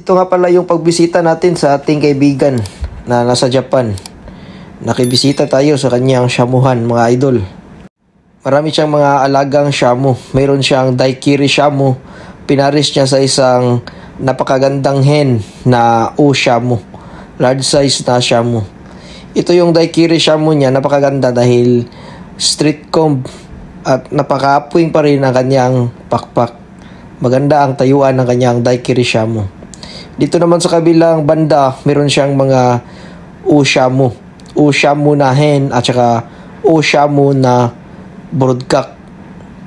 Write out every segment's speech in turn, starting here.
Ito nga pala yung pagbisita natin sa ating kaibigan na nasa Japan. Nakibisita tayo sa kanyang shamuhan, mga idol. Marami siyang mga alagang shamu. Mayroon siyang Daikiri shamu. Pinaris niya sa isang napakagandang hen na shamu. Large size na shamu. Ito yung Daikiri shamu niya, napakaganda dahil street comb at napaka-apwing pa rin ang kanyang pakpak. Maganda ang tayuan ng kanyang Daikiri shamu. Dito naman sa kabilang banda, meron siyang mga shamu. Shamu na hen at saka shamu na broodcock.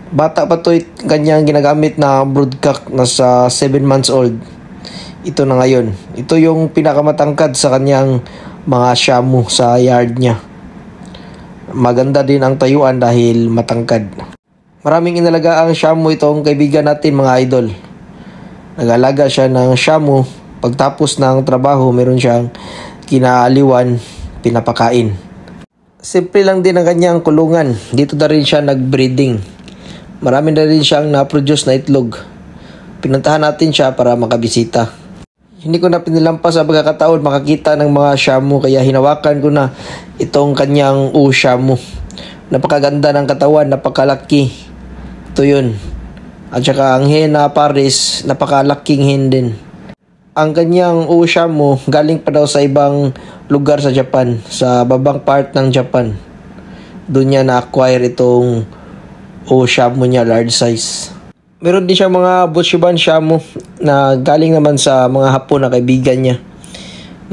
Bata pa to, kanyang ginagamit na broodcock, nasa 7 months old. Ito na ngayon. Ito yung pinakamatangkad sa kanyang mga shamu sa yard niya. Maganda din ang tayuan dahil matangkad. Maraming inalaga ang shamu itong kaibigan natin, mga idol. Nag-alaga siya ng shamu. Pagtapos ng trabaho, meron siyang kinaaliwan, pinapakain. Simple lang din ang kanyang kulungan. Dito na rin siya nag-breeding. Marami na rin siyang na-produce na itlog. Pinuntahan natin siya para makabisita. Hindi ko na pinilampas sa pagkakataon makakita ng mga shamu, kaya hinawakan ko na itong kanyang shamu. Napakaganda ng katawan, napakalaki. Ito yun. At saka ang hen na Paris, napakalaking hen din. Ang kanyang shamu galing pa daw sa ibang lugar sa Japan, sa babang part ng Japan. Doon niya na-acquire itong shamu niya, large size. Meron din siya mga Buchiban shamu na galing naman sa mga Hapon na kaibigan niya.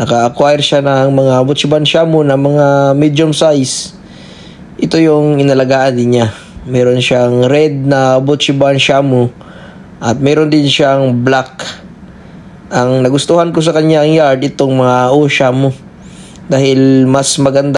Naka-acquire siya ng mga Buchiban shamu na mga medium size. Ito yung inalagaan din niya. Meron siyang red na Buchiban shamu at meron din siyang black. Ang nagustuhan ko sa kanyang yard, itong mga shamu dahil mas maganda